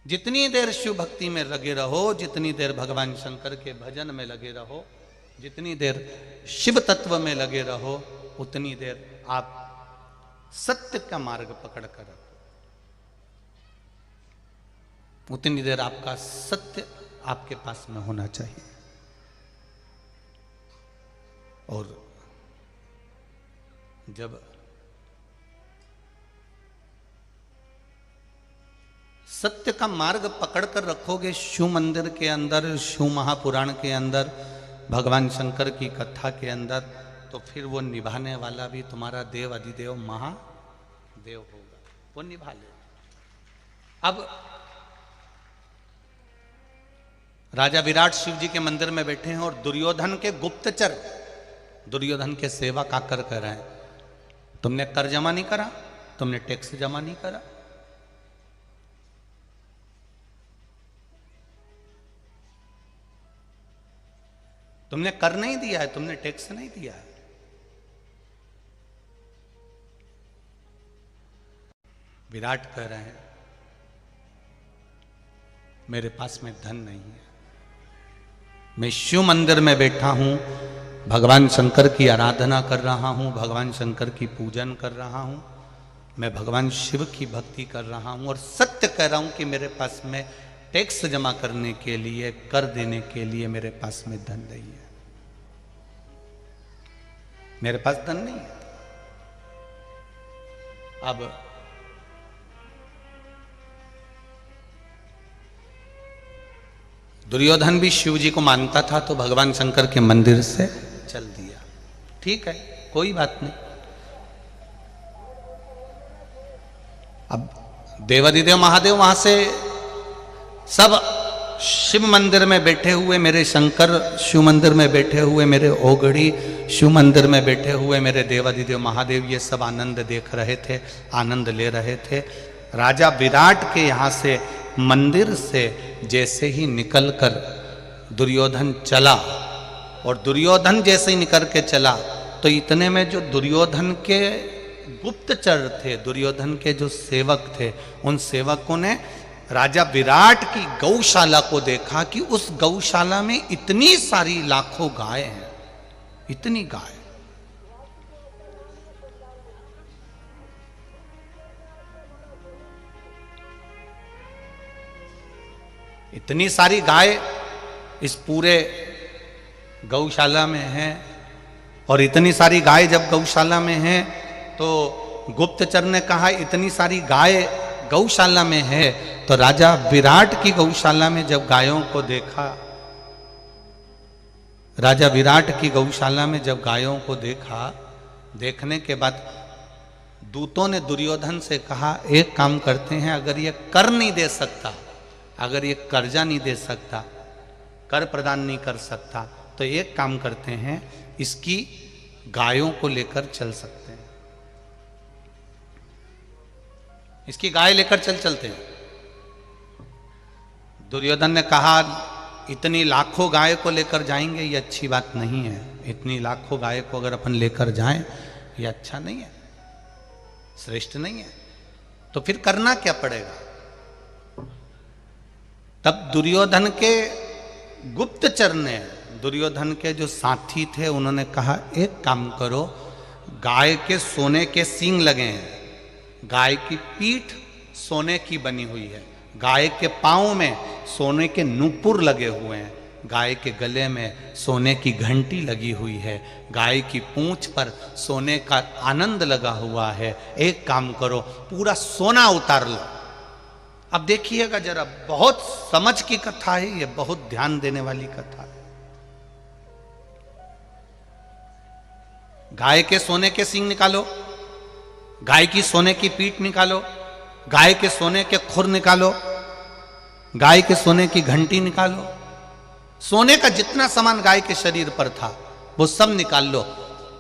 जितनी देर शिव भक्ति में लगे रहो, जितनी देर भगवान शंकर के भजन में लगे रहो, जितनी देर शिव तत्व में लगे रहो, उतनी देर आप सत्य का मार्ग पकड़ कर रखो, उतनी देर आपका सत्य आपके पास में होना चाहिए। और जब सत्य का मार्ग पकड़ कर रखोगे शिव मंदिर के अंदर, शिव महापुराण के अंदर, भगवान शंकर की कथा के अंदर, तो फिर वो निभाने वाला भी तुम्हारा देव अधिदेव महादेव होगा, वो निभा लेगा। अब राजा विराट शिव जी के मंदिर में बैठे हैं और दुर्योधन के गुप्तचर दुर्योधन के सेवक आकर कर रहे हैं, तुमने कर जमा नहीं करा, तुमने टैक्स जमा नहीं करा, तुमने कर नहीं दिया है, तुमने टैक्स नहीं दिया है। विराट कह रहे हैं मेरे पास में धन नहीं है, मैं शिव मंदिर में बैठा हूं, भगवान शंकर की आराधना कर रहा हूं, भगवान शंकर की पूजन कर रहा हूं, मैं भगवान शिव की भक्ति कर रहा हूं और सत्य कह रहा हूं कि मेरे पास में टैक्स जमा करने के लिए, कर देने के लिए मेरे पास में धन नहीं है, मेरे पास धन नहीं है। अब दुर्योधन भी शिव जी को मानता था, तो भगवान शंकर के मंदिर से चल दिया, ठीक है, कोई बात नहीं। अब देवाधिदेव महादेव वहां से सब शिव मंदिर में बैठे हुए मेरे शंकर, शिव मंदिर में बैठे हुए मेरे ओगड़ी, शिव मंदिर में बैठे हुए मेरे देवाधिदेव महादेव, ये सब आनंद देख रहे थे, आनंद ले रहे थे। राजा विराट के यहाँ से मंदिर से जैसे ही निकलकर दुर्योधन चला, और दुर्योधन जैसे ही निकल के चला तो इतने में जो दुर्योधन के गुप्तचर थे, दुर्योधन के जो सेवक थे, उन सेवकों ने राजा विराट की गौशाला को देखा कि उस गौशाला में इतनी सारी लाखों गाय हैं, इतनी गाय, इतनी सारी गाय इस पूरे गौशाला में है। और इतनी सारी गाय जब गौशाला में है तो गुप्तचर ने कहा इतनी सारी गाय गौशाला में है, तो राजा विराट की गौशाला में जब गायों को देखा, राजा विराट की गौशाला में जब गायों को देखा, देखने के बाद दूतों ने दुर्योधन से कहा एक काम करते हैं, अगर ये कर नहीं दे सकता, अगर ये कर्जा नहीं दे सकता, कर प्रदान नहीं कर सकता, तो एक काम करते हैं, इसकी गायों को लेकर चल सकते हैं, इसकी गाय लेकर चलते हैं। दुर्योधन ने कहा इतनी लाखों गाय को लेकर जाएंगे, ये अच्छी बात नहीं है, इतनी लाखों गाय को अगर अपन लेकर जाएं ये अच्छा नहीं है, श्रेष्ठ नहीं है, तो फिर करना क्या पड़ेगा। तब दुर्योधन के गुप्तचर ने, दुर्योधन के जो साथी थे, उन्होंने कहा एक काम करो, गाय के सोने के सींग लगे हैं, गाय की पीठ सोने की बनी हुई है, गाय के पाँव में सोने के नूपुर लगे हुए हैं, गाय के गले में सोने की घंटी लगी हुई है, गाय की पूंछ पर सोने का आनंद लगा हुआ है, एक काम करो पूरा सोना उतार लो। अब देखिएगा जरा, बहुत समझ की कथा है ये, बहुत ध्यान देने वाली कथा है। गाय के सोने के सींग निकालो, गाय की सोने की पीठ निकालो, गाय के सोने के खुर निकालो, गाय के सोने की घंटी निकालो, सोने का जितना सामान गाय के शरीर पर था वो सब निकाल लो।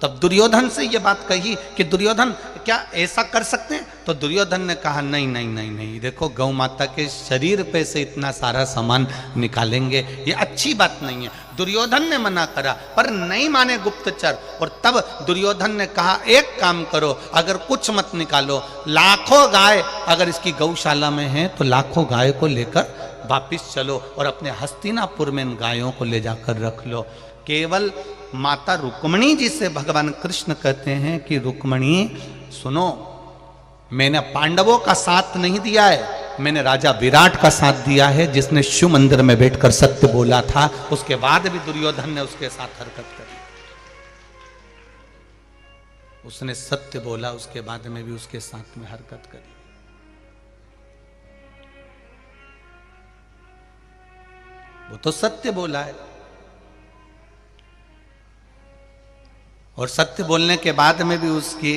तब दुर्योधन से ये बात कही कि दुर्योधन क्या ऐसा कर सकते हैं? तो दुर्योधन ने कहा नहीं नहीं नहीं नहीं, देखो गौ माता के शरीर पे से इतना सारा सामान निकालेंगे ये अच्छी बात नहीं है। दुर्योधन ने मना करा पर नहीं माने गुप्तचर। और तब दुर्योधन ने कहा एक काम करो, अगर कुछ मत निकालो, लाखों गाय अगर इसकी गौशाला में है तो लाखों गाय को लेकर वापिस चलो और अपने हस्तिनापुर में इन गायों को ले जाकर रख लो। केवल माता रुक्मणी जी से भगवान कृष्ण कहते हैं कि रुक्मणी सुनो, मैंने पांडवों का साथ नहीं दिया है, मैंने राजा विराट का साथ दिया है जिसने शिव मंदिर में बैठकर सत्य बोला था। उसके बाद भी दुर्योधन ने उसके साथ हरकत करी, उसने सत्य बोला, उसके बाद में भी उसके साथ में हरकत करी। वो तो सत्य बोला है और सत्य बोलने के बाद में भी उसकी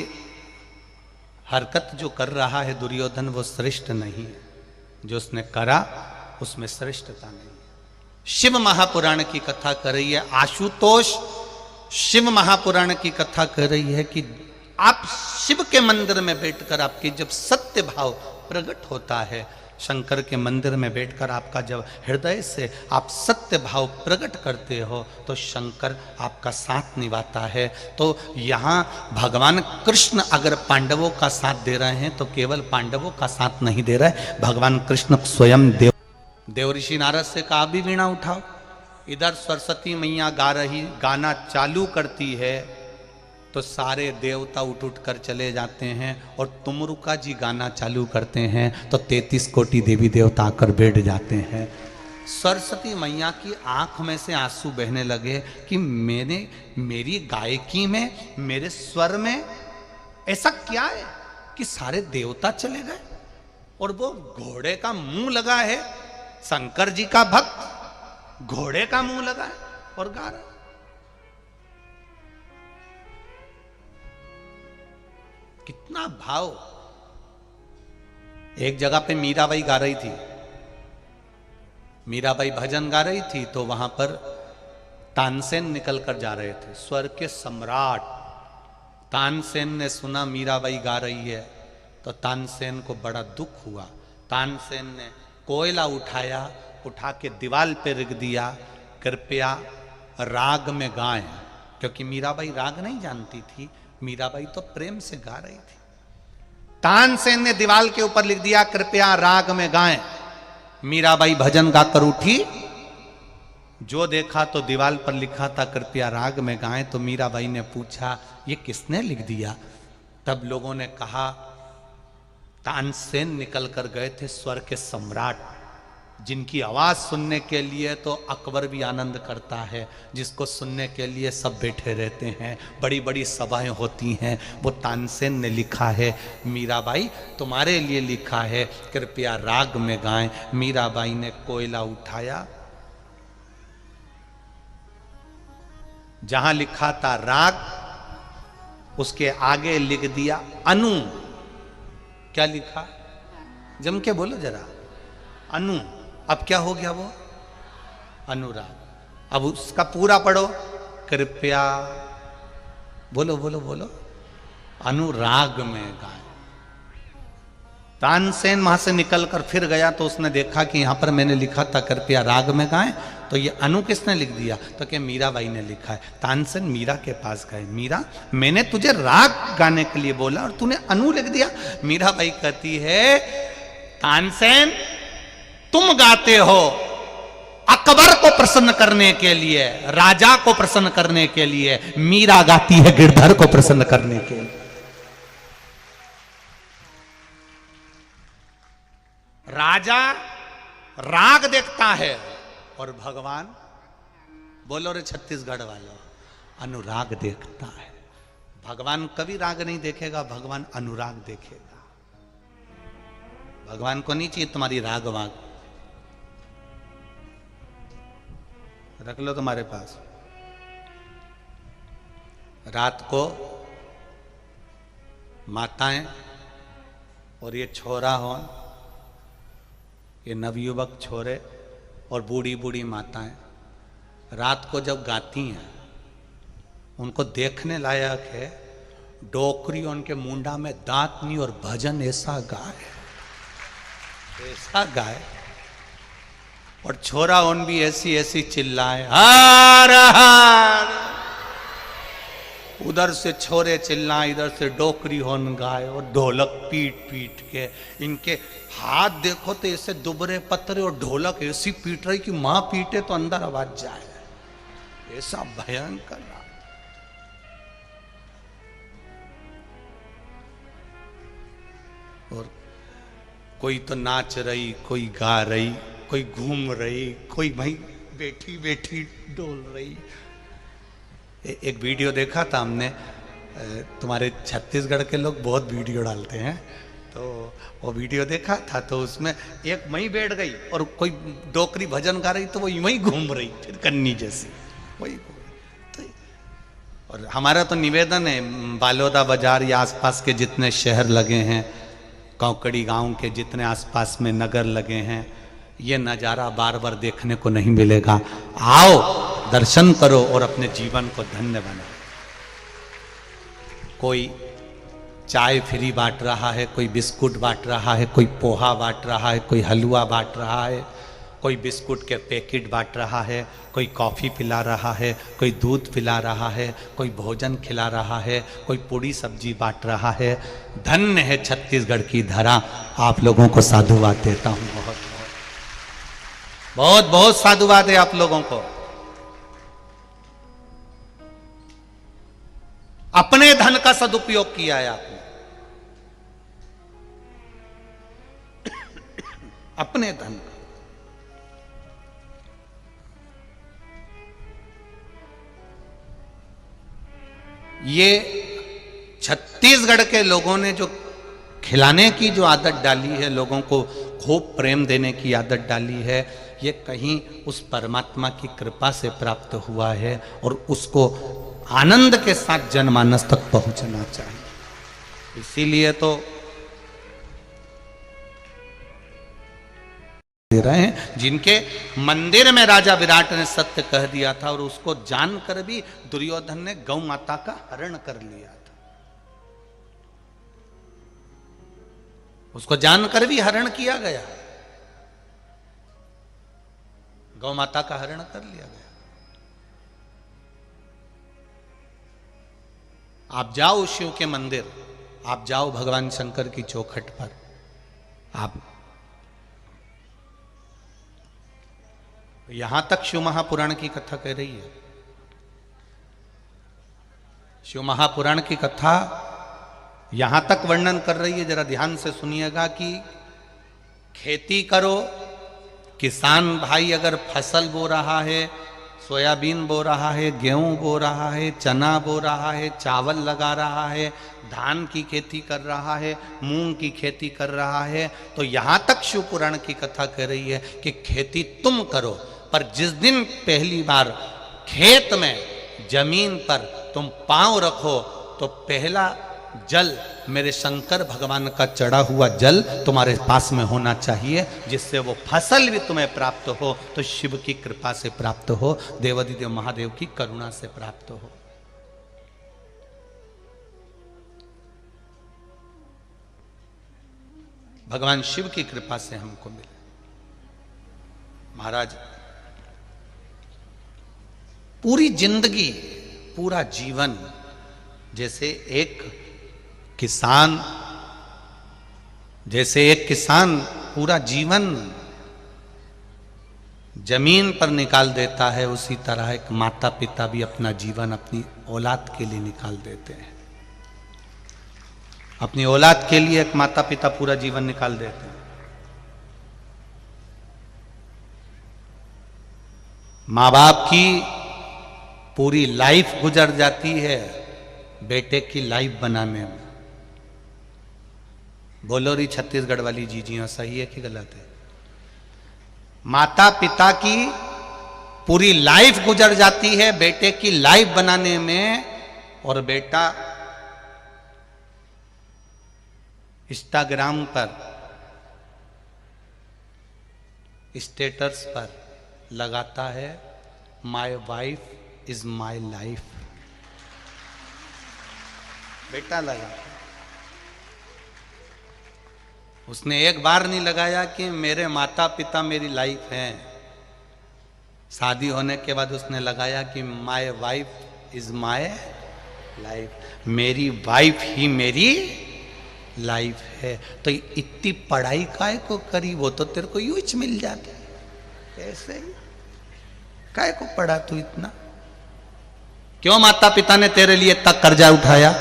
हरकत जो कर रहा है दुर्योधन वो श्रेष्ठ नहीं है। जो उसने करा उसमें श्रेष्ठता नहीं है। शिव महापुराण की कथा कर रही है आशुतोष, शिव महापुराण की कथा कर रही है कि आप शिव के मंदिर में बैठकर आपकी जब सत्य भाव प्रकट होता है, शंकर के मंदिर में बैठकर आपका जब हृदय से आप सत्य भाव प्रकट करते हो तो शंकर आपका साथ निभाता है। तो यहाँ भगवान कृष्ण अगर पांडवों का साथ दे रहे हैं तो केवल पांडवों का साथ नहीं दे रहे, भगवान कृष्ण स्वयं देवऋषि नारद से कहा भी वीणा उठाओ। इधर सरस्वती मैया गाना चालू करती है तो सारे देवता उठ उठ कर चले जाते हैं और तुमरुका जी गाना चालू करते हैं तो 33 कोटि देवी देवता आकर बैठ जाते हैं। सरस्वती मैया की आंख में से आंसू बहने लगे कि मेरी गायकी में, मेरे स्वर में ऐसा क्या है कि सारे देवता चले गए और वो घोड़े का मुंह लगा है, शंकर जी का भक्त घोड़े का मुंह लगा है और गा रहा है। कितना भाव। एक जगह पे मीराबाई गा रही थी, मीराबाई भजन गा रही थी तो वहां पर तानसेन निकल कर जा रहे थे, स्वर के सम्राट। तानसेन ने सुना मीराबाई गा रही है तो तानसेन को बड़ा दुख हुआ। तानसेन ने कोयला उठाया, उठा के दीवाल पे रख दिया, कृपया राग में गाएं, क्योंकि मीराबाई राग नहीं जानती थी, मीराबाई तो प्रेम से गा रही थी। तानसेन ने दीवाल के ऊपर लिख दिया कृपया राग में गाएं। मीराबाई भजन गाकर उठी, जो देखा तो दीवाल पर लिखा था कृपया राग में गाएं। तो मीराबाई ने पूछा ये किसने लिख दिया? तब लोगों ने कहा तानसेन निकल कर गए थे, स्वर के सम्राट, जिनकी आवाज सुनने के लिए तो अकबर भी आनंद करता है, जिसको सुनने के लिए सब बैठे रहते हैं, बड़ी बड़ी सभाएं होती हैं, वो तानसेन ने लिखा है मीराबाई तुम्हारे लिए लिखा है कृपया राग में गाएं। मीराबाई ने कोयला उठाया, जहां लिखा था राग उसके आगे लिख दिया अनु। क्या लिखा? जम के बोलो जरा, अनु। अब क्या हो गया वो? अनुराग। अब उसका पूरा पढ़ो, कृपया बोलो बोलो बोलो, अनुराग में गाएं। तानसेन वहां से निकलकर फिर गया तो उसने देखा कि यहां पर मैंने लिखा था कृपया राग में गाएं, तो ये अनु किसने लिख दिया? तो क्या मीराबाई ने लिखा है। तानसेन मीरा के पास गए, मीरा मैंने तुझे राग गाने के लिए बोला और तूने अनु लिख दिया। मीराबाई कहती है तानसेन तुम गाते हो अकबर को प्रसन्न करने के लिए, राजा को प्रसन्न करने के लिए, मीरा गाती है गिरधर को प्रसन्न करने के लिए। राजा राग देखता है और भगवान, बोलो रे छत्तीसगढ़ वालों, अनुराग देखता है। भगवान कभी राग नहीं देखेगा, भगवान अनुराग देखेगा। भगवान को नहीं चाहिए तुम्हारी राग वाग, रख लो तुम्हारे पास। रात को माताएं और ये छोरा हो, ये नवयुवक छोरे और बूढ़ी बूढ़ी माताएं रात को जब गाती हैं, उनको देखने लायक है। डोकरी उनके मुंडा में दांत नहीं और भजन ऐसा गाए, ऐसा गाए। और छोरा उन भी ऐसी ऐसी चिल्लाए, हार हार। उधर से छोरे चिल्लाए, इधर से डोकरी होन गाए और ढोलक पीट पीट के। इनके हाथ देखो तो ऐसे दुबरे पतरे और ढोलक ऐसी पीट रही कि मां पीटे तो अंदर आवाज जाए, ऐसा भयंकर। और कोई तो नाच रही, कोई गा रही, कोई घूम रही, कोई भाई बैठी बैठी डोल रही। एक वीडियो देखा था हमने, तुम्हारे छत्तीसगढ़ के लोग बहुत वीडियो डालते हैं, तो वो वीडियो देखा था। तो उसमें एक मई बैठ गई और कोई डोकरी भजन गा रही, तो वो यूं ही घूम रही फिर कन्नी जैसी वही। तो और हमारा तो निवेदन है, बालोदा बाजार या आसपास के जितने शहर लगे हैं, कौकड़ी गांव के जितने आसपास में नगर लगे हैं, ये नज़ारा बार बार देखने को नहीं मिलेगा। आओ, दर्शन करो और अपने जीवन को धन्य बनाओ। कोई चाय फ्री बांट रहा है, कोई बिस्कुट बांट रहा है, कोई पोहा बांट रहा है, कोई हलवा बांट रहा है, कोई बिस्कुट के पैकेट बांट रहा है, कोई कॉफ़ी पिला रहा है, कोई दूध पिला रहा है, कोई भोजन खिला रहा है, कोई पूड़ी सब्जी बांट रहा है। धन्य है छत्तीसगढ़ की धरा। आप लोगों को साधुवाद देता हूँ, बहुत बहुत बहुत साधुवाद है आप लोगों को। अपने धन का सदुपयोग किया है आपने, अपने धन का। ये छत्तीसगढ़ के लोगों ने जो खिलाने की जो आदत डाली है, लोगों को खूब प्रेम देने की आदत डाली है, ये कहीं उस परमात्मा की कृपा से प्राप्त हुआ है और उसको आनंद के साथ जनमानस तक पहुंचना चाहिए। इसीलिए तो दे रहे हैं, जिनके मंदिर में राजा विराट ने सत्य कह दिया था और उसको जानकर भी दुर्योधन ने गौ माता का हरण कर लिया था। उसको जानकर भी हरण किया गया, गौ माता का हरण कर लिया गया। आप जाओ शिव के मंदिर, आप जाओ भगवान शंकर की चौखट पर, आप यहां तक शिव महापुराण की कथा कह रही है। शिव महापुराण की कथा यहां तक वर्णन कर रही है, जरा ध्यान से सुनिएगा कि खेती करो, किसान भाई अगर फसल बो रहा है, सोयाबीन बो रहा है, गेहूं बो रहा है, चना बो रहा है, चावल लगा रहा है, धान की खेती कर रहा है, मूंग की खेती कर रहा है, तो यहां तक शिव पुराण की कथा कह रही है कि खेती तुम करो, पर जिस दिन पहली बार खेत में जमीन पर तुम पांव रखो तो पहला जल मेरे शंकर भगवान का चढ़ा हुआ जल तुम्हारे पास में होना चाहिए, जिससे वो फसल भी तुम्हें प्राप्त हो तो शिव की कृपा से प्राप्त हो, देवाधिदेव महादेव की करुणा से प्राप्त हो। भगवान शिव की कृपा से हमको मिले। महाराज पूरी जिंदगी, पूरा जीवन, जैसे एक किसान पूरा जीवन जमीन पर निकाल देता है, उसी तरह एक माता पिता भी अपना जीवन अपनी औलाद के लिए निकाल देते हैं। अपनी औलाद के लिए एक माता पिता पूरा जीवन निकाल देते हैं। माँ बाप की पूरी लाइफ गुजर जाती है बेटे की लाइफ बनाने में। बोलो री छत्तीसगढ़ वाली जीजियां सही है कि गलत है? माता पिता की पूरी लाइफ गुजर जाती है बेटे की लाइफ बनाने में, और बेटा इंस्टाग्राम पर, स्टेटस पर लगाता है my wife is my life. बेटा लगा। उसने एक बार नहीं लगाया कि मेरे माता पिता मेरी लाइफ हैं। शादी होने के बाद उसने लगाया कि my wife is my life, मेरी वाइफ ही मेरी लाइफ है। तो इतनी पढ़ाई काय को करी, वो तो तेरे को यूं ही मिल जाता है ऐसे ही। काय को पढ़ा तू इतना? क्यों माता पिता ने तेरे लिए इतना कर्जा उठाया?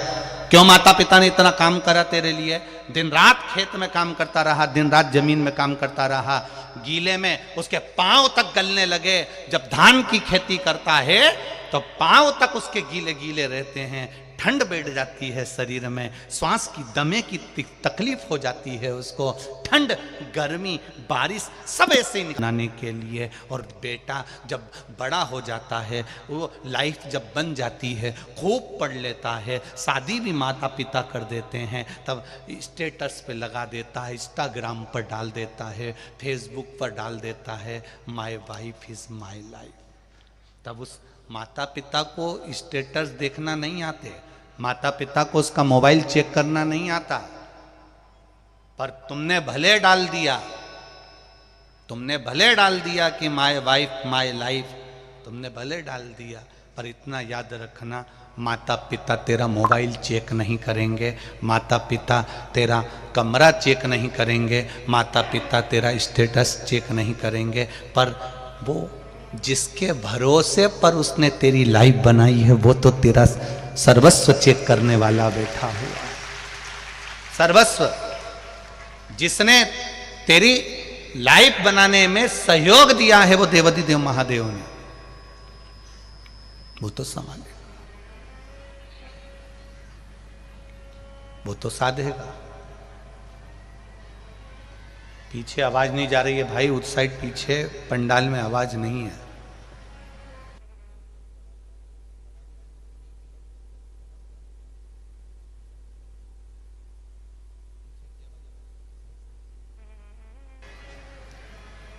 क्यों माता पिता ने इतना काम करा तेरे लिए? दिन रात खेत में काम करता रहा, दिन रात जमीन में काम करता रहा, गीले में उसके पांव तक गलने लगे। जब धान की खेती करता है तो पांव तक उसके गीले गीले रहते हैं, ठंड बैठ जाती है शरीर में, श्वास की दमे की तकलीफ हो जाती है उसको, ठंड गर्मी बारिश सब ऐसे निकालने के लिए। और बेटा जब बड़ा हो जाता है, वो लाइफ जब बन जाती है, खूब पढ़ लेता है, शादी भी माता पिता कर देते हैं, तब स्टेटस पे लगा देता है, इंस्टाग्राम पर डाल देता है, फेसबुक पर डाल देता है, my wife is my life. तब उस माता पिता को स्टेटस देखना नहीं आते, माता पिता को उसका मोबाइल चेक करना नहीं आता, पर तुमने भले डाल दिया, तुमने भले डाल दिया कि माय वाइफ माय लाइफ, तुमने भले डाल दिया, पर इतना याद रखना, माता पिता तेरा मोबाइल चेक नहीं करेंगे, माता पिता तेरा कमरा चेक नहीं करेंगे, माता पिता तेरा स्टेटस चेक नहीं करेंगे, पर वो जिसके भरोसे पर उसने तेरी लाइफ बनाई है, वो तो तेरा सर्वस्व चेक करने वाला बैठा हुआ। सर्वस्व जिसने तेरी लाइफ बनाने में सहयोग दिया है, वो देवाधिदेव महादेव ने, वो तो संभालेगा, वो तो साधेगा। पीछे आवाज नहीं जा रही है भाई, उस साइड पीछे पंडाल में आवाज नहीं है।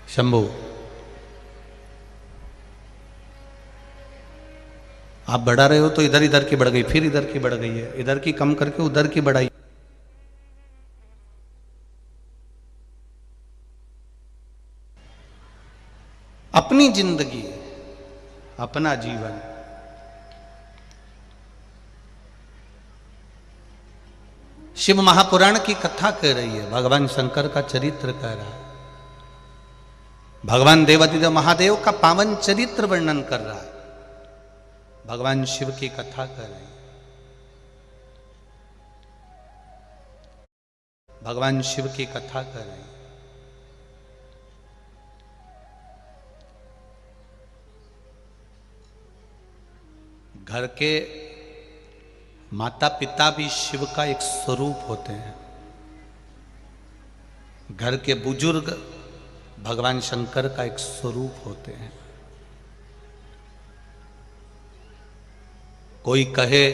शंभू, आप बढ़ा रहे हो तो इधर इधर की बढ़ गई, फिर इधर की बढ़ गई है, इधर की कम करके उधर की बढ़ाई। अपनी जिंदगी, अपना जीवन, शिव महापुराण की कथा कह रही है, भगवान शंकर का चरित्र कह रहा है, भगवान देवाधिदेव महादेव का पावन चरित्र वर्णन कर रहा है, भगवान शिव की कथा कर रहे हैं, भगवान शिव की कथा कर रहे हैं। घर के माता पिता भी शिव का एक स्वरूप होते हैं, घर के बुजुर्ग भगवान शंकर का एक स्वरूप होते हैं। कोई कहे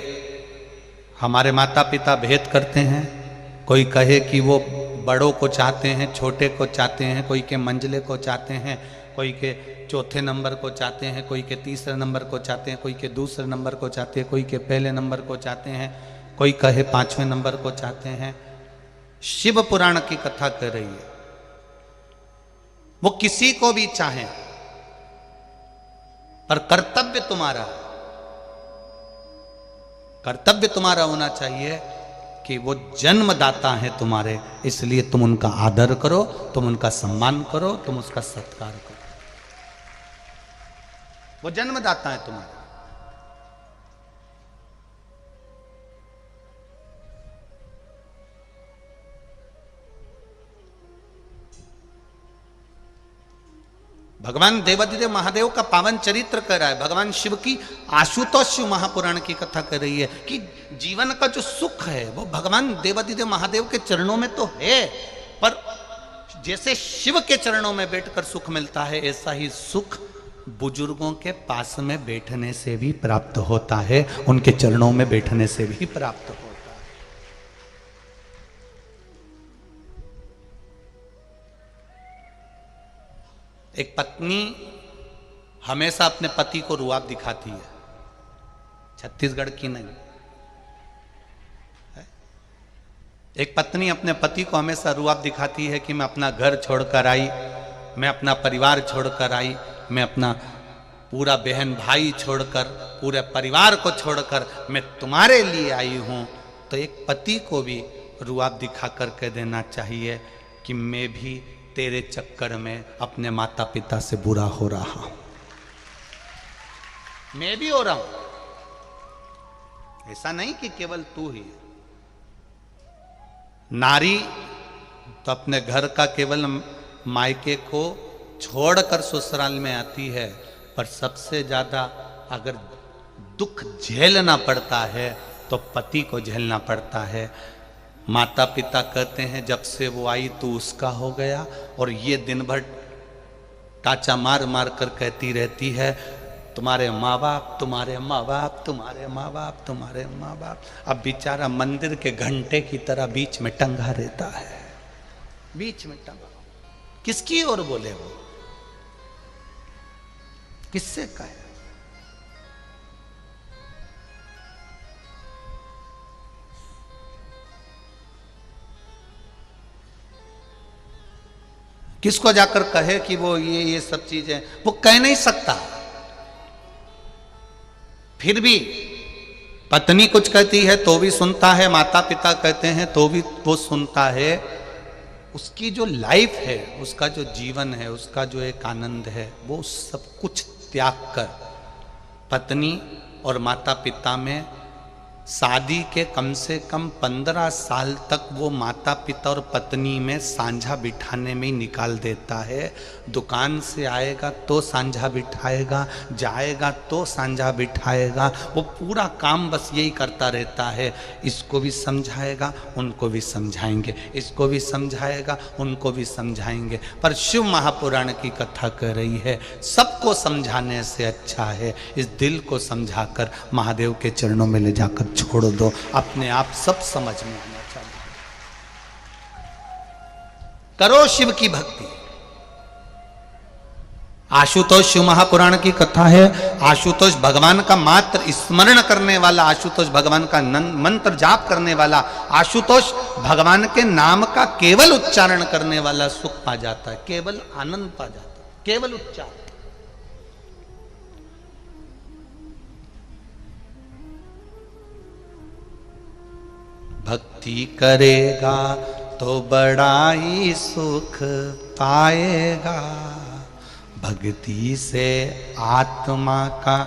हमारे माता पिता भेद करते हैं, कोई कहे कि वो बड़ों को चाहते हैं, छोटे को चाहते हैं, कोई के मंझले को चाहते हैं, कोई के चौथे नंबर को चाहते हैं, कोई के तीसरे नंबर को चाहते हैं, कोई के दूसरे नंबर को चाहते हैं, कोई के पहले नंबर को चाहते हैं, कोई कहे पांचवें नंबर को चाहते हैं। शिव पुराण की कथा कर रही है, वो किसी को भी चाहे, पर कर्तव्य तुम्हारा, कर्तव्य तुम्हारा होना चाहिए कि वो जन्मदाता है तुम्हारे, इसलिए तुम उनका आदर करो, तुम उनका सम्मान करो, तुम उसका सत्कार करो। वो जन्मदाता है तुम्हारे। भगवान देवाधिदेव महादेव का पावन चरित्र कर रहा है, भगवान शिव की आशुतोष शिव महापुराण की कथा कर रही है कि जीवन का जो सुख है वो भगवान देवाधिदेव महादेव के चरणों में तो है, पर जैसे शिव के चरणों में बैठकर सुख मिलता है, ऐसा ही सुख बुजुर्गों के पास में बैठने से भी प्राप्त होता है, उनके चरणों में बैठने से भी प्राप्त होता है। एक पत्नी हमेशा अपने पति को रुआब दिखाती है, छत्तीसगढ़ की नहीं, एक पत्नी अपने पति को हमेशा रुआब दिखाती है कि मैं अपना घर छोड़कर आई, मैं अपना परिवार छोड़कर आई, मैं अपना पूरा बहन भाई छोड़कर, पूरे परिवार को छोड़कर मैं तुम्हारे लिए आई हूं। तो एक पति को भी रुआब दिखा कर कह देना चाहिए कि मैं भी तेरे चक्कर में अपने माता पिता से बुरा हो रहा हूं, मैं भी हो रहा हूं। ऐसा नहीं कि केवल तू ही। नारी तो अपने घर का केवल मायके को छोड़कर ससुराल में आती है, पर सबसे ज्यादा अगर दुख झेलना पड़ता है तो पति को झेलना पड़ता है। माता पिता कहते हैं जब से वो आई तू उसका हो गया, और ये दिन भर टाचा मार मार कर कहती रहती है तुम्हारे माँ बाप, तुम्हारे माँ बाप, तुम्हारे माँ बाप, तुम्हारे माँ बाप। अब बेचारा मंदिर के घंटे की तरह बीच में टंगा रहता है, बीच में टंगा। किसकी ओर बोले वो, किससे कहे? किसको जाकर कहे कि वो ये सब चीजें, वो कह नहीं सकता। फिर भी पत्नी कुछ कहती है तो भी सुनता है, माता पिता कहते हैं तो भी वो सुनता है। उसकी जो लाइफ है, उसका जो जीवन है, उसका जो एक आनंद है, वो सब कुछ त्याग कर पत्नी और माता पिता में शादी के कम से कम 15 साल तक वो माता पिता और पत्नी में सांझा बिठाने में ही निकाल देता है। दुकान से आएगा तो सांझा बिठाएगा, जाएगा तो सांझा बिठाएगा, वो पूरा काम बस यही करता रहता है। इसको भी समझाएगा, उनको भी समझाएंगे, इसको भी समझाएगा, उनको भी समझाएंगे। पर शिव महापुराण की कथा कह रही है सबको समझाने से अच्छा है इस दिल को समझाकर महादेव के चरणों में ले जाकर छोड़ दो, अपने आप सब समझ में आना चाहिए। करो शिव की भक्ति। आशुतोष शिव महापुराण की कथा है। आशुतोष भगवान का मात्र स्मरण करने वाला, आशुतोष भगवान का मंत्र जाप करने वाला, आशुतोष भगवान के नाम का केवल उच्चारण करने वाला सुख पा जाता है, केवल आनंद पा जाता है, केवल उच्चारण। भक्ति करेगा तो बड़ा ही सुख पाएगा, भक्ति से आत्मा का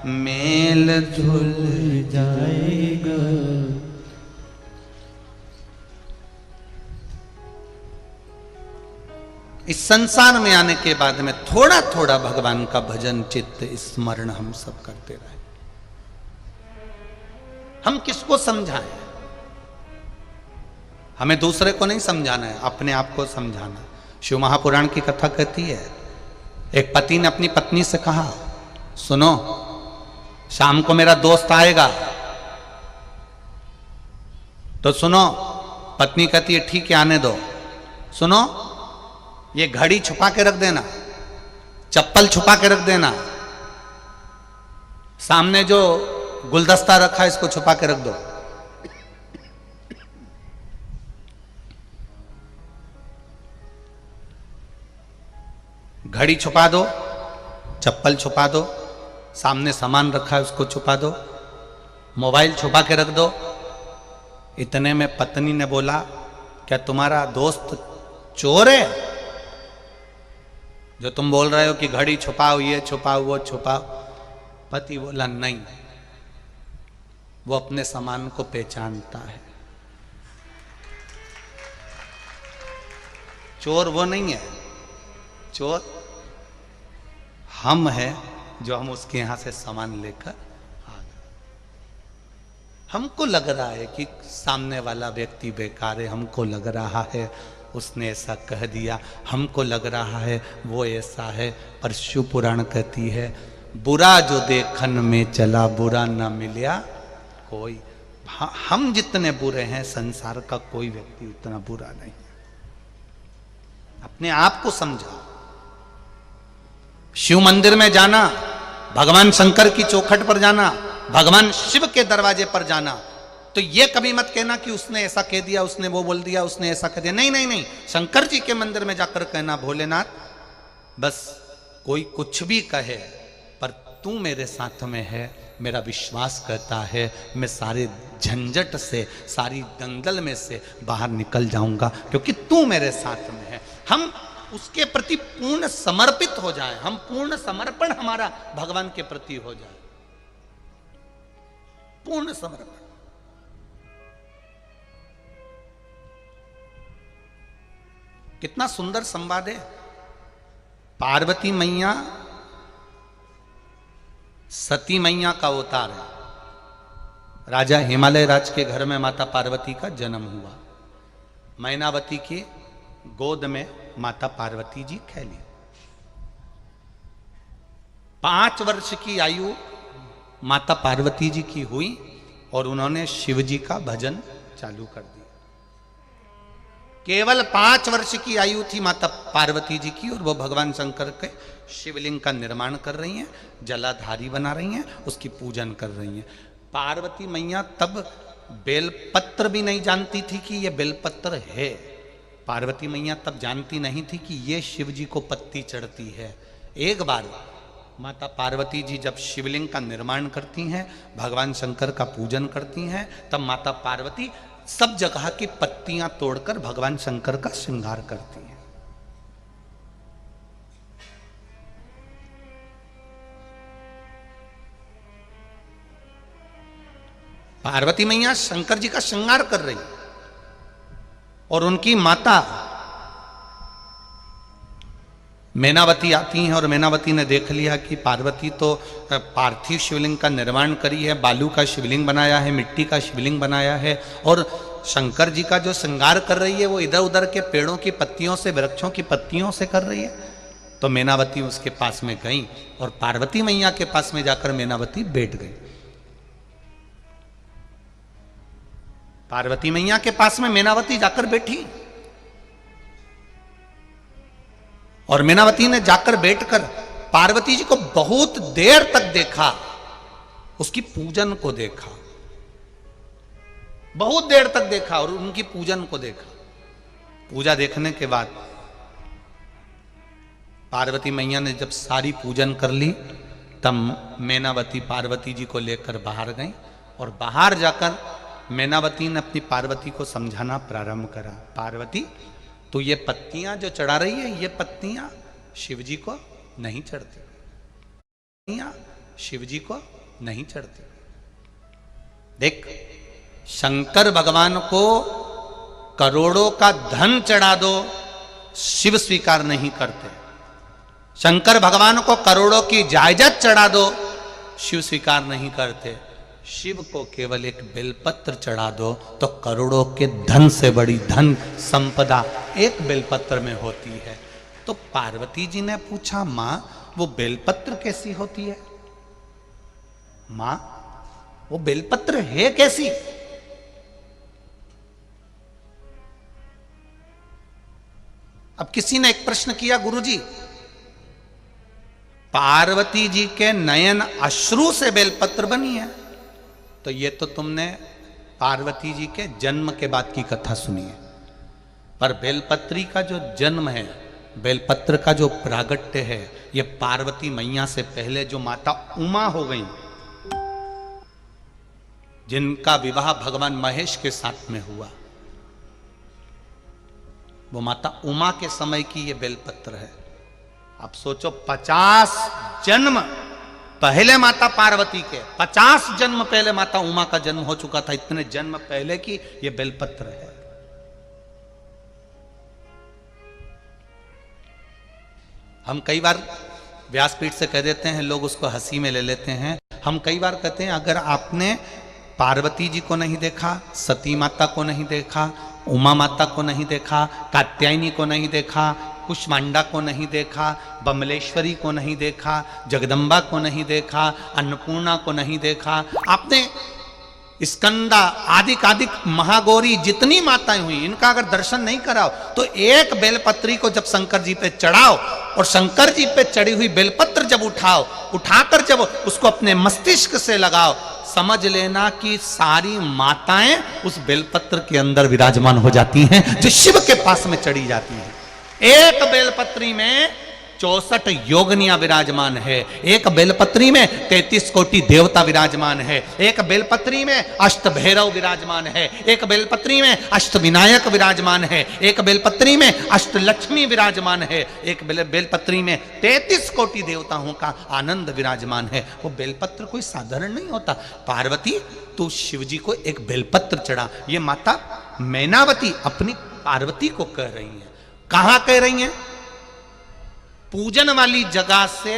मेल जुल जाएगा। इस संसार में आने के बाद में थोड़ा थोड़ा भगवान का भजन चित्त स्मरण हम सब करते रहे। हम किसको समझाएं? हमें दूसरे को नहीं समझाना है, अपने आप को समझाना। शिव महापुराण की कथा कहती है एक पति ने अपनी पत्नी से कहा सुनो शाम को मेरा दोस्त आएगा तो सुनो। पत्नी कहती है ठीक है आने दो। सुनो ये घड़ी छुपा के रख देना, चप्पल छुपा के रख देना, सामने जो गुलदस्ता रखा है इसको छुपा के रख दो। घड़ी छुपा दो, चप्पल छुपा दो, सामने सामान रखा है उसको छुपा दो, मोबाइल छुपा के रख दो। इतने में पत्नी ने बोला क्या तुम्हारा दोस्त चोर है जो तुम बोल रहे हो कि घड़ी छुपाओ, ये छुपाओ, वो छुपाओ? पति बोला नहीं, वो अपने सामान को पहचानता है, चोर वो नहीं है, चोर हम हैं जो हम उसके यहां से सामान लेकर आ गए। हमको लग रहा है कि सामने वाला व्यक्ति बेकार है, हमको लग रहा है उसने ऐसा कह दिया, हमको लग रहा है वो ऐसा है, पर शिव पुराण कहती है बुरा जो देखन में चला बुरा न मिला कोई। हम जितने बुरे हैं संसार का कोई व्यक्ति उतना बुरा नहीं। अपने आप को समझाओ। शिव मंदिर में जाना, भगवान शंकर की चौखट पर जाना, भगवान शिव के दरवाजे पर जाना, तो ये कभी मत कहना कि उसने ऐसा कह दिया, उसने वो बोल दिया, उसने ऐसा कह दिया। नहीं नहीं नहीं, शंकर जी के मंदिर में जाकर कहना, भोलेनाथ बस कोई कुछ भी कहे पर तू मेरे साथ में है, मेरा विश्वास करता है मैं सारे झंझट से, सारी दंगल में से बाहर निकल जाऊंगा, क्योंकि तू मेरे साथ में है। हम उसके प्रति पूर्ण समर्पित हो जाएं, हम पूर्ण समर्पण हमारा भगवान के प्रति हो जाए, पूर्ण समर्पण। कितना सुंदर संवाद है। पार्वती मैया सती मैया का अवतार है। राजा हिमालय राज के घर में माता पार्वती का जन्म हुआ। मैनावती की गोद में माता पार्वती जी खेली। 5 वर्ष की आयु माता पार्वती जी की हुई और उन्होंने शिव जी का भजन चालू कर दिया। केवल 5 वर्ष की आयु थी माता पार्वती जी की और वो भगवान शंकर के शिवलिंग का निर्माण कर रही हैं, जलाधारी बना रही हैं, उसकी पूजन कर रही हैं। पार्वती मैया तब बेलपत्र भी नहीं जानती थी कि ये बेलपत्र है। पार्वती मैया तब जानती नहीं थी कि ये शिव जी को पत्ती चढ़ती है। एक बार माता पार्वती जी जब शिवलिंग का निर्माण करती हैं, भगवान शंकर का पूजन करती हैं, तब माता पार्वती सब जगह की पत्तियां तोड़कर भगवान शंकर का श्रृंगार करती हैं। पार्वती मैया शंकर जी का श्रृंगार कर रही और उनकी माता मैनावती आती हैं और मैनावती ने देख लिया कि पार्वती तो पार्थिव शिवलिंग का निर्माण करी है, बालू का शिवलिंग बनाया है, मिट्टी का शिवलिंग बनाया है और शंकर जी का जो श्रृंगार कर रही है वो इधर उधर के पेड़ों की पत्तियों से, वृक्षों की पत्तियों से कर रही है। तो मैनावती उसके पास में गई और पार्वती मैया के पास में जाकर मैनावती बैठ गई। पार्वती मैया के पास में मैनावती जाकर बैठी और मैनावती ने जाकर बैठकर पार्वती जी को बहुत देर तक देखा, उसकी पूजन को देखा, बहुत देर तक देखा और उनकी पूजन को देखा। पूजा देखने के बाद पार्वती मैया ने जब सारी पूजन कर ली, तब मैनावती पार्वती जी को लेकर बाहर गई और बाहर जाकर मैनावती ने अपनी पार्वती को समझाना प्रारंभ करा। पार्वती, तो ये पत्तियां जो चढ़ा रही है, ये पत्तियां शिव जी को नहीं चढ़ती, पत्तियां शिव जी को नहीं चढ़ती। देख, शंकर भगवान को करोड़ों का धन चढ़ा दो, शिव स्वीकार नहीं करते। शंकर भगवान को करोड़ों की जायदाद चढ़ा दो, शिव स्वीकार नहीं करते। शिव को केवल एक बेलपत्र चढ़ा दो तो करोड़ों के धन से बड़ी धन संपदा एक बेलपत्र में होती है। तो पार्वती जी ने पूछा, मां वो बेलपत्र कैसी होती है? मां वो बेलपत्र है कैसी? अब किसी ने एक प्रश्न किया, गुरुजी पार्वती जी के नयन अश्रु से बेलपत्र बनी है। तो ये तो तुमने पार्वती जी के जन्म के बाद की कथा सुनी है, पर बेलपत्री का जो जन्म है, बेलपत्र का जो प्रागट्य है, ये पार्वती मैया से पहले जो माता उमा हो गई, जिनका विवाह भगवान महेश के साथ में हुआ, वो माता उमा के समय की ये बेलपत्र है। अब सोचो 50 जन्म पहले माता पार्वती के, 50 जन्म पहले माता उमा का जन्म हो चुका था, इतने जन्म पहले की ये बेलपत्र है। हम कई बार व्यासपीठ से कह देते हैं, लोग उसको हंसी में ले लेते हैं। हम कई बार कहते हैं, अगर आपने पार्वती जी को नहीं देखा, सती माता को नहीं देखा, उमा माता को नहीं देखा, कात्यायनी को नहीं देखा, कुष्मांडा को नहीं देखा, बमलेश्वरी को नहीं देखा, जगदम्बा को नहीं देखा, अन्नपूर्णा को नहीं देखा, आपने स्कंदा आदिक महागौरी जितनी माताएं हुई, इनका अगर दर्शन नहीं कराओ तो एक बेलपत्री को जब शंकर जी पे चढ़ाओ और शंकर जी पे चढ़ी हुई बेलपत्र जब उठाकर जब उसको अपने मस्तिष्क से लगाओ, समझ लेना कि सारी माताएं उस बेलपत्र के अंदर विराजमान हो जाती हैं जो शिव के पास में चढ़ी जाती हैं। एक बेलपत्री में 64 योगनियां विराजमान है, एक बेलपत्री में 33 कोटि देवता विराजमान है, एक बेलपत्री में अष्ट भैरव विराजमान है, एक बेलपत्री में अष्ट विनायक विराजमान है, एक बेलपत्री में अष्ट लक्ष्मी विराजमान है, एक बेलपत्री में 33 कोटि देवताओं का आनंद विराजमान है। वो बेलपत्र कोई साधारण नहीं होता। पार्वती तू शिव जी को एक बेलपत्र चढ़ा। ये माता मैनावती अपनी पार्वती को कह रही है। कहां कह रही है? पूजन वाली जगह से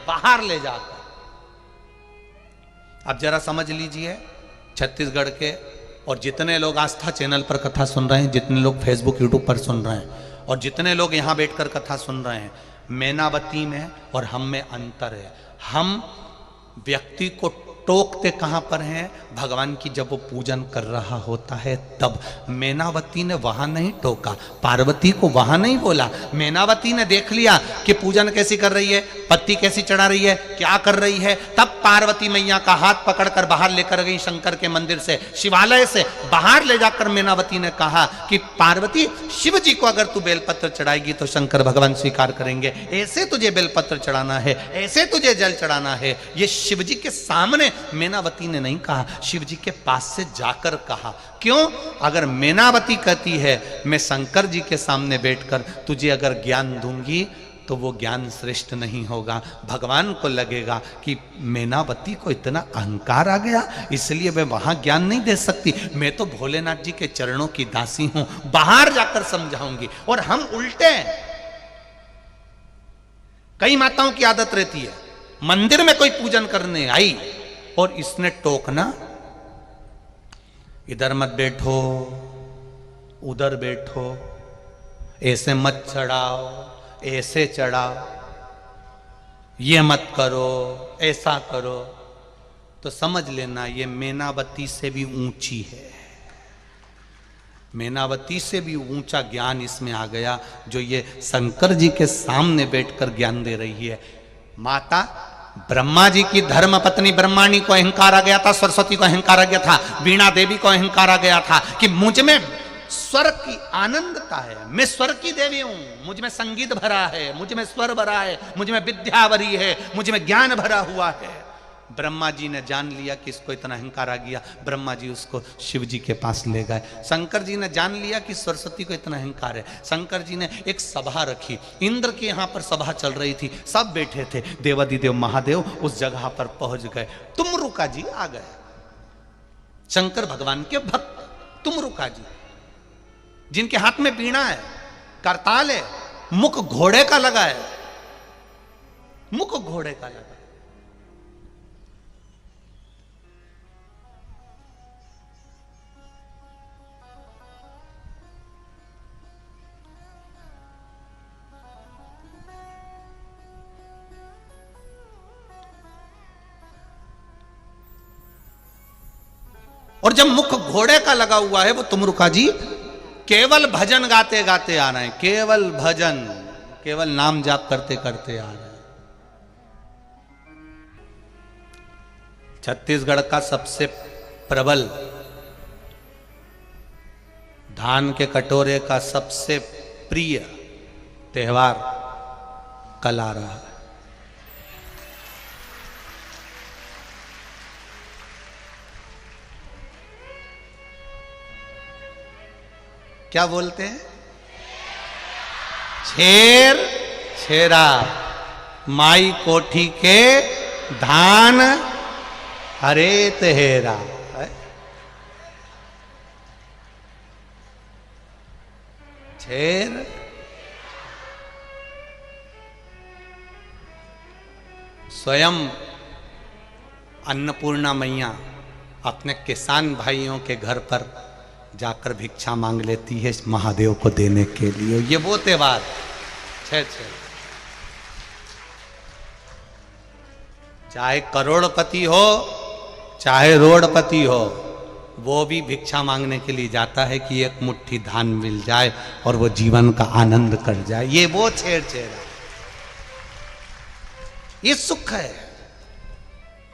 बाहर ले जाकर। अब जरा समझ लीजिए, छत्तीसगढ़ के और जितने लोग आस्था चैनल पर कथा सुन रहे हैं, जितने लोग फेसबुक यूट्यूब पर सुन रहे हैं और जितने लोग यहां बैठकर कथा सुन रहे हैं, मैनावती में और हम में अंतर है। हम व्यक्ति को टोकते कहां पर हैं? भगवान की जब वो पूजन कर रहा होता है तब। मैनावती ने वहां नहीं टोका, पार्वती को वहां नहीं बोला। मैनावती ने देख लिया कि पूजन कैसी कर रही है, पत्ती कैसी चढ़ा रही है, क्या कर रही है, तब पार्वती मैया का हाथ पकड़कर बाहर लेकर गई। शंकर के मंदिर से, शिवालय से बाहर ले जाकर मैनावती ने कहा कि पार्वती, शिव जी को अगर तू बेलपत्र चढ़ाएगी तो शंकर भगवान स्वीकार करेंगे। ऐसे तुझे बेलपत्र चढ़ाना है, ऐसे तुझे जल चढ़ाना है। ये शिव जी के सामने मैनावती ने नहीं कहा, शिव जी के पास से जाकर कहा। क्यों? अगर मैनावती कहती है मैं शंकर जी के सामने बैठकर तुझे अगर ज्ञान दूंगी तो वो ज्ञान श्रेष्ठ नहीं होगा। भगवान को लगेगा कि मैनावती को इतना अहंकार आ गया, इसलिए मैं वहां ज्ञान नहीं दे सकती। मैं तो भोलेनाथ जी के चरणों की दासी हूं, बाहर जाकर समझाऊंगी। और हम उल्टे हैं। कई माताओं की आदत रहती है, मंदिर में कोई पूजन करने आई और इसने टोकना, इधर मत बैठो, उधर बैठो, ऐसे मत चढ़ाओ, ऐसे चढ़ाओ, ये मत करो, ऐसा करो, तो समझ लेना ये मैनावती से भी ऊंची है। मैनावती से भी ऊंचा ज्ञान इसमें आ गया, जो ये शंकर जी के सामने बैठकर ज्ञान दे रही है। माता ब्रह्मा जी की धर्म पत्नी ब्रह्माणी को अहंकार आ गया था, सरस्वती को अहंकार आ गया था, वीणा देवी को अहंकार आ गया था कि मुझ में स्वर की आनंदता है, मैं स्वर की देवी हूं, मुझ में संगीत भरा है, मुझ में स्वर भरा है, मुझ में विद्या भरी है, मुझ में ज्ञान भरा हुआ है। ब्रह्मा जी ने जान लिया कि इसको इतना अहंकार आ गया, ब्रह्मा जी उसको शिव जी के पास ले गए। शंकर जी ने जान लिया कि सरस्वती को इतना अहंकार है, शंकर जी ने एक सभा रखी। इंद्र के यहां पर सभा चल रही थी, सब बैठे थे, देवादिदेव महादेव उस जगह पर पहुंच गए। तुमरुका जी आ गए, शंकर भगवान के भक्त तुमरुका जी, जिनके हाथ में वीणा है, करताल है, मुख घोड़े का लगा है, मुख घोड़े का लगा। और जब मुख घोड़े का लगा हुआ है, वो तुमरुका जी केवल भजन गाते गाते आ रहे हैं, केवल भजन, केवल नाम जाप करते करते आ रहे हैं। छत्तीसगढ़ का सबसे प्रबल धान के कटोरे का सबसे प्रिय त्योहार कल आ रहा है। क्या बोलते हैं? छेर छेरा, माई कोठी के धान हरे तेरा। छेर स्वयं अन्नपूर्णा मैया अपने किसान भाइयों के घर पर जाकर भिक्षा मांग लेती है महादेव को देने के लिए। ये वो त्योहार छे चाहे करोड़पति हो चाहे रोड़पति हो, वो भी भिक्षा मांगने के लिए जाता है कि एक मुट्ठी धान मिल जाए और वो जीवन का आनंद कर जाए। ये वो छेड़ छेड़ा, ये सुख है।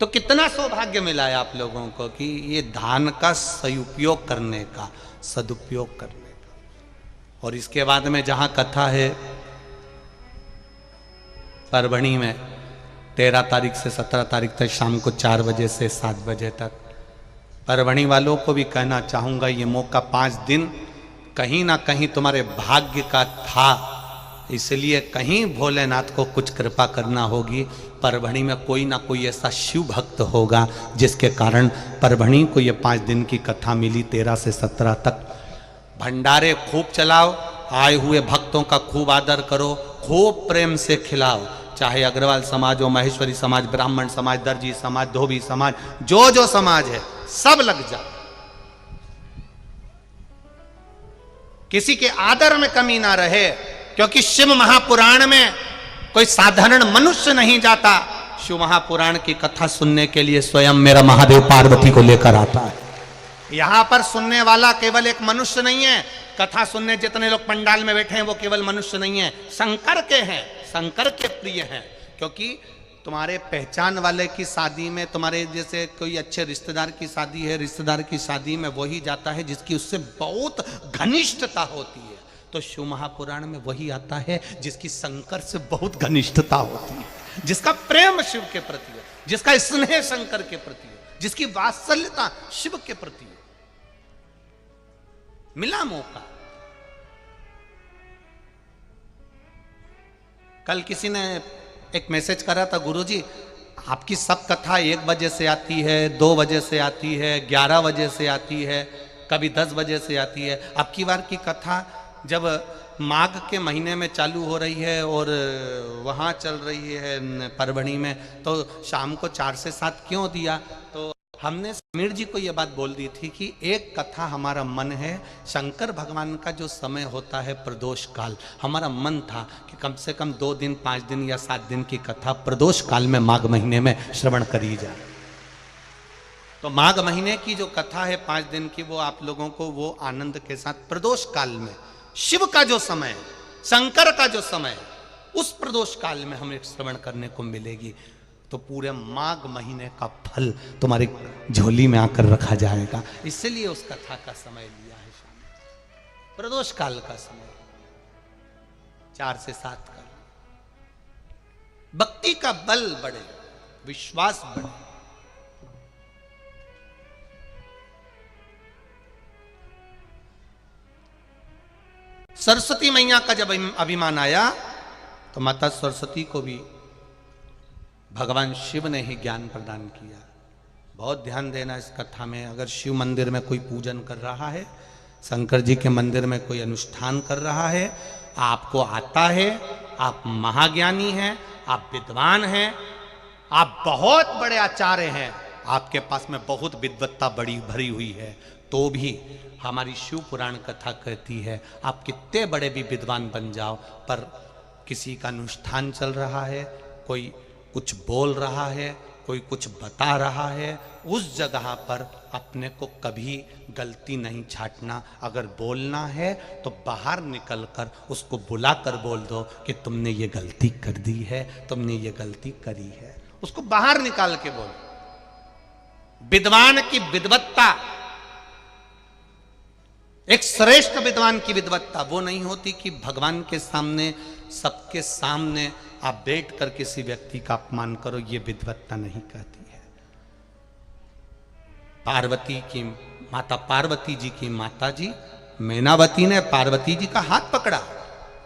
तो कितना सौभाग्य मिला है आप लोगों को कि ये धान का सदुपयोग करने का, सदुपयोग करने का। और इसके बाद में जहां कथा है परभणी में 13 तारीख से 17 तारीख तक शाम को 4 बजे से 7 बजे तक, परभणी वालों को भी कहना चाहूंगा ये मौका 5 दिन कहीं ना कहीं तुम्हारे भाग्य का था, इसलिए कहीं भोलेनाथ को कुछ कृपा करना होगी। परभणी में कोई ना कोई ऐसा शिव भक्त होगा जिसके कारण परभणी को ये 5 दिन की कथा मिली 13 से 17 तक। भंडारे खूब चलाओ, आए हुए भक्तों का खूब आदर करो, खूब प्रेम से खिलाओ, चाहे अग्रवाल समाज हो, महेश्वरी समाज, ब्राह्मण समाज, दर्जी समाज, धोबी समाज, जो समाज है सब लग जाओ। किसी के आदर में कमी ना रहे, क्योंकि शिव महापुराण में कोई साधारण मनुष्य नहीं जाता। शिव महापुराण की कथा सुनने के लिए स्वयं मेरा महादेव पार्वती को लेकर आता है। यहां पर सुनने वाला केवल एक मनुष्य नहीं है, कथा सुनने जितने लोग पंडाल में बैठे हैं वो केवल मनुष्य नहीं है, शंकर के हैं, शंकर के प्रिय हैं। क्योंकि तुम्हारे पहचान वाले की शादी में, तुम्हारे जैसे कोई अच्छे रिश्तेदार की शादी है, रिश्तेदार की शादी में वही जाता है जिसकी उससे बहुत घनिष्ठता होती है। तो शिव महापुराण में वही आता है जिसकी शंकर से बहुत घनिष्ठता होती है, जिसका प्रेम शिव के प्रति है, जिसका स्नेह शंकर के प्रति है, जिसकी वात्सल्यता शिव के प्रति है। मिला मौका। कल किसी ने एक मैसेज करा था, गुरुजी आपकी सब कथा 1 बजे से आती है, 2 बजे से आती है, 11 बजे से आती है, कभी 10 बजे से आती है। अब की बार की कथा जब माघ के महीने में चालू हो रही है और वहाँ चल रही है परभणी में, तो शाम को 4 से 7 क्यों दिया? तो हमने समीर जी को यह बात बोल दी थी कि एक कथा हमारा मन है, शंकर भगवान का जो समय होता है प्रदोष काल, हमारा मन था कि कम से कम 2 दिन, 5 दिन या 7 दिन की कथा प्रदोष काल में माघ महीने में श्रवण करी जाए। तो माघ महीने की जो कथा है 5 दिन की, वो आप लोगों को वो आनंद के साथ प्रदोष काल में शिव का जो समय है, शंकर का जो समय है, उस प्रदोष काल में हमें श्रवण करने को मिलेगी। तो पूरे माघ महीने का फल तुम्हारी झोली में आकर रखा जाएगा, इसलिए उस कथा का समय लिया है शाम प्रदोष काल का समय 4 से 7 का। भक्ति का बल बढ़े, विश्वास बढ़े। सरस्वती मैया का जब अभिमान आया तो माता सरस्वती को भी भगवान शिव ने ही ज्ञान प्रदान किया। बहुत ध्यान देना इस कथा में। अगर शिव मंदिर में कोई पूजन कर रहा है, शंकर जी के मंदिर में कोई अनुष्ठान कर रहा है, आपको आता है, आप महाज्ञानी हैं, आप विद्वान हैं, आप बहुत बड़े आचार्य हैं, आपके पास में बहुत विद्वत्ता बड़ी भरी हुई है, तो भी हमारी शिव पुराण कथा कहती है आप कितने बड़े भी विद्वान बन जाओ, पर किसी का अनुष्ठान चल रहा है, कोई कुछ बोल रहा है, कोई कुछ बता रहा है, उस जगह पर अपने को कभी गलती नहीं छाटना। अगर बोलना है तो बाहर निकलकर उसको बुलाकर बोल दो कि तुमने ये गलती कर दी है, तुमने ये गलती करी है, उसको बाहर निकाल के बोलो। विद्वान की विद्वत्ता, एक श्रेष्ठ विद्वान की विद्वत्ता वो नहीं होती कि भगवान के सामने, सबके सामने आप बैठ कर किसी व्यक्ति का अपमान करो, ये विद्वत्ता नहीं कहती है। पार्वती की माता, पार्वती जी की माता जी मैनावती ने पार्वती जी का हाथ पकड़ा,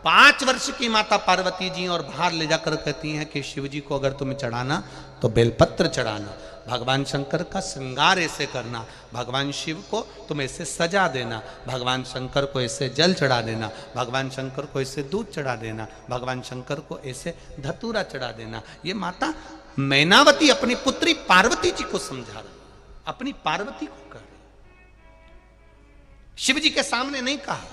5 वर्ष की माता पार्वती जी, और बाहर ले जाकर कहती हैं कि शिव जी को अगर तुम्हें चढ़ाना तो बेलपत्र चढ़ाना, भगवान शंकर का श्रृंगार ऐसे करना, भगवान शिव को तुम ऐसे सजा देना, भगवान शंकर को ऐसे जल चढ़ा देना, भगवान शंकर को ऐसे दूध चढ़ा देना, भगवान शंकर को ऐसे धतूरा चढ़ा देना। ये माता मैनावती अपनी पुत्री पार्वती जी को समझा रही, अपनी पार्वती को कह रही, शिव जी के सामने नहीं कहा,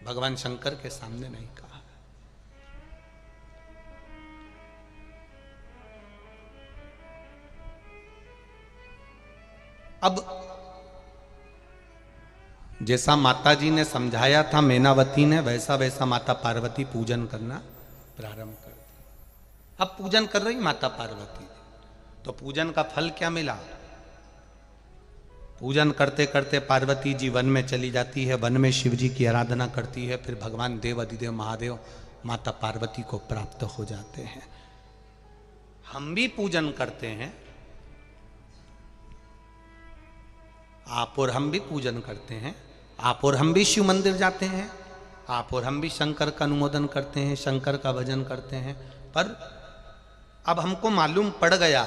भगवान शंकर के सामने नहीं कहा। अब जैसा माता जी ने समझाया था मैनावती ने, वैसा वैसा माता पार्वती पूजन करना प्रारंभ कर दी। अब पूजन कर रही माता पार्वती, तो पूजन का फल क्या मिला? पूजन करते करते पार्वती जी वन में चली जाती है, वन में शिव जी की आराधना करती है, फिर भगवान देव अधिदेव महादेव माता पार्वती को प्राप्त हो जाते हैं। हम भी पूजन करते हैं, आप और हम भी पूजन करते हैं, आप और हम भी शिव मंदिर जाते हैं, आप और हम भी शंकर का अनुमोदन करते हैं, शंकर का भजन करते हैं। पर अब हमको मालूम पड़ गया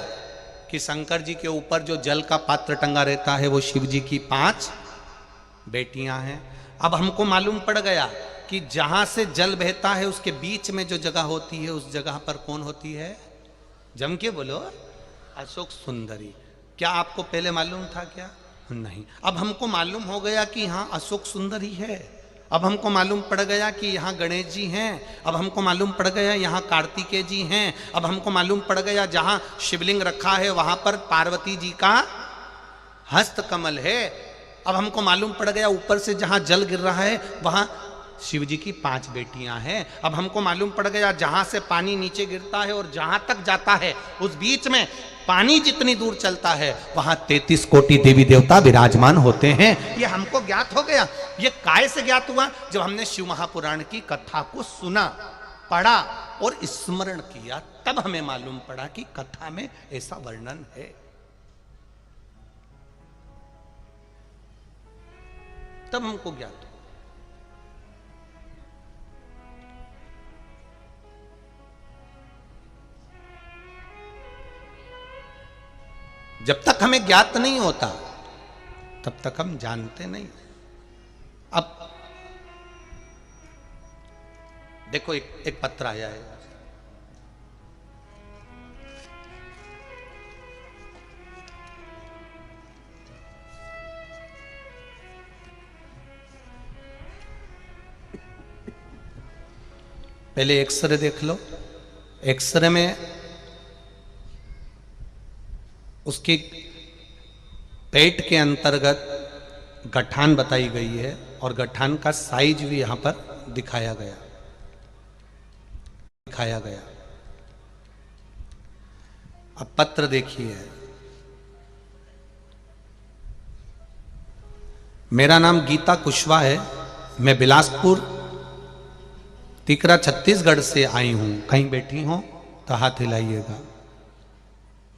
कि शंकर जी के ऊपर जो जल का पात्र टंगा रहता है वो शिव जी की 5 बेटियां हैं। अब हमको मालूम पड़ गया कि जहां से जल बहता है उसके बीच में जो जगह होती है उस जगह पर कौन होती है? जम के बोलो, अशोक सुंदरी। क्या आपको पहले मालूम था क्या? नहीं। अब हमको मालूम हो गया कि यहाँ अशोक सुंदरी है। अब हमको मालूम पड़ गया कि यहाँ गणेश जी हैं। अब हमको मालूम पड़ गया यहाँ कार्तिकेय जी हैं। अब हमको मालूम पड़ गया जहाँ शिवलिंग रखा है वहां पर पार्वती जी का हस्त कमल है। अब हमको मालूम पड़ गया ऊपर से जहाँ जल गिर रहा है वहां शिव जी की 5 बेटियां हैं। अब हमको मालूम पड़ गया जहां से पानी नीचे गिरता है और जहां तक जाता है उस बीच में पानी जितनी दूर चलता है वहां 33 कोटि देवी देवता विराजमान होते हैं। ये हमको ज्ञात हो गया। ये काय से ज्ञात हुआ? जब हमने शिव महापुराण की कथा को सुना, पढ़ा और स्मरण किया, तब हमें मालूम पड़ा कि कथा में ऐसा वर्णन है। तब हमको ज्ञात हो। जब तक हमें ज्ञात नहीं होता तब तक हम जानते नहीं। अब देखो एक पत्र आया है, पहले एक्सरे देख लो। एक्सरे में उसकी पेट के अंतर्गत गठान बताई गई है और गठान का साइज भी यहां पर दिखाया गया। अब पत्र देखिए। मेरा नाम गीता कुशवाहा है। मैं बिलासपुर तिकरा छत्तीसगढ़ से आई हूं। कहीं बैठी हो तो हाथ हिलाइएगा।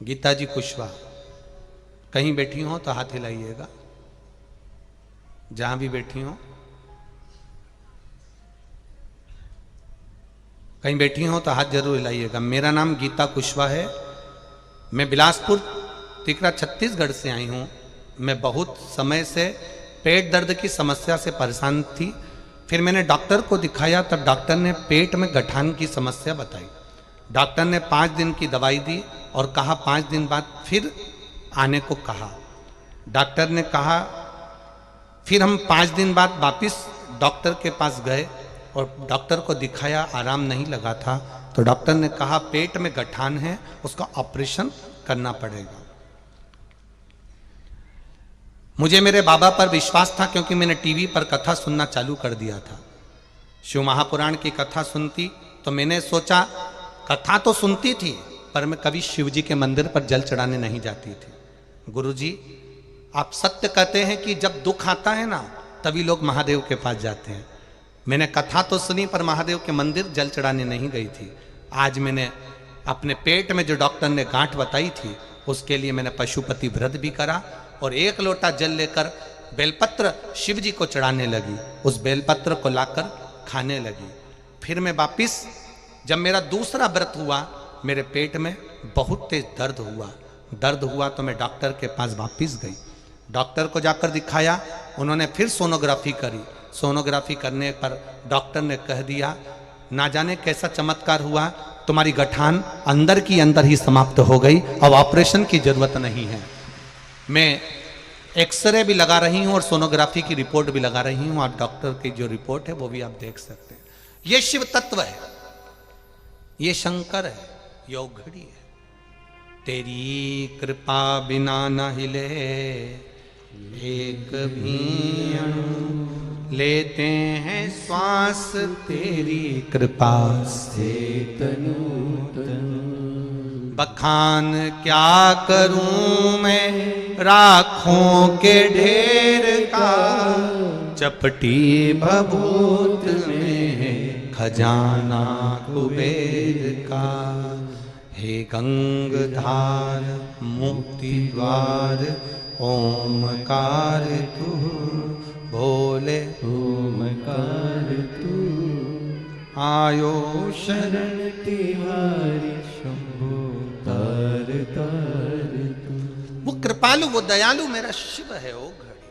गीता जी कुशवाहा, कहीं बैठी हो तो हाथ हिलाइएगा। जहां भी बैठी हो, कहीं बैठी हो तो हाथ जरूर हिलाइएगा। मेरा नाम गीता कुशवाहा है। मैं बिलासपुर तिकरा छत्तीसगढ़ से आई हूं। मैं बहुत समय से पेट दर्द की समस्या से परेशान थी। फिर मैंने डॉक्टर को दिखाया, तब डॉक्टर ने पेट में गठान की समस्या बताई। डॉक्टर ने 5 दिन की दवाई दी और कहा 5 दिन बाद फिर आने को कहा। डॉक्टर ने कहा, फिर हम 5 दिन बाद वापिस डॉक्टर के पास गए और डॉक्टर को दिखाया, आराम नहीं लगा था। तो डॉक्टर ने कहा पेट में गठान है, उसका ऑपरेशन करना पड़ेगा। मुझे मेरे बाबा पर विश्वास था क्योंकि मैंने टीवी पर कथा सुनना चालू कर दिया था। शिव महापुराण की कथा सुनती तो मैंने सोचा, कथा तो सुनती थी पर मैं कभी शिव जी के मंदिर पर जल चढ़ाने नहीं जाती थी। गुरुजी, आप सत्य कहते हैं कि जब दुख आता है ना तभी लोग महादेव के पास जाते हैं। मैंने कथा तो सुनी पर महादेव के मंदिर जल चढ़ाने नहीं गई थी। आज मैंने अपने पेट में जो डॉक्टर ने गांठ बताई थी उसके लिए मैंने पशुपति व्रत भी करा और 1 लोटा जल लेकर बेलपत्र शिव जी को चढ़ाने लगी। उस बेलपत्र को लाकर खाने लगी। फिर मैं वापिस, जब मेरा दूसरा व्रत हुआ, मेरे पेट में बहुत तेज दर्द हुआ तो मैं डॉक्टर के पास वापिस गई। डॉक्टर को जाकर दिखाया, उन्होंने फिर सोनोग्राफी करी। सोनोग्राफी करने पर डॉक्टर ने कह दिया, ना जाने कैसा चमत्कार हुआ, तुम्हारी गठान अंदर की अंदर ही समाप्त हो गई, अब ऑपरेशन की जरूरत नहीं है। मैं एक्सरे भी लगा रही हूं और सोनोग्राफी की रिपोर्ट भी लगा रही हूं। आप डॉक्टर की जो रिपोर्ट है वो भी आप देख सकते हैं। ये शिव तत्व है, ये शंकर है, योगघड़ी है। तेरी कृपा बिना न हिले एक भी अणु, लेते हैं श्वास तेरी कृपा से तनु तनु। बखान क्या करूं मैं राखों के ढेर का, चपटी भभूत में है खजाना कुबेर का। हे गंगधार मुक्ति द्वार ओमकार तू, भोले ओमकार तू। आयो शरण तिहारी शंभो तार तार तू। वो कृपालु वो दयालु मेरा शिव है ओ घड़ी।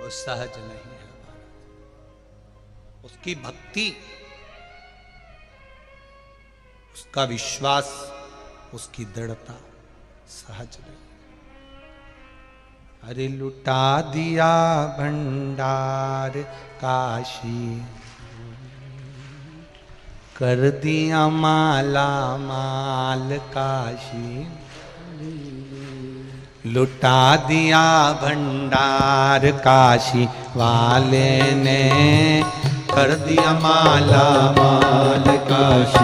वो सहज नहीं है हमारा, उसकी भक्ति, उसका विश्वास, उसकी दृढ़ता सहज नहीं। अरे लुटा दिया भंडार काशी, कर दिया माला माल काशी। लुटा दिया भंडार काशी वाले ने, कर दिया माला माल काशी।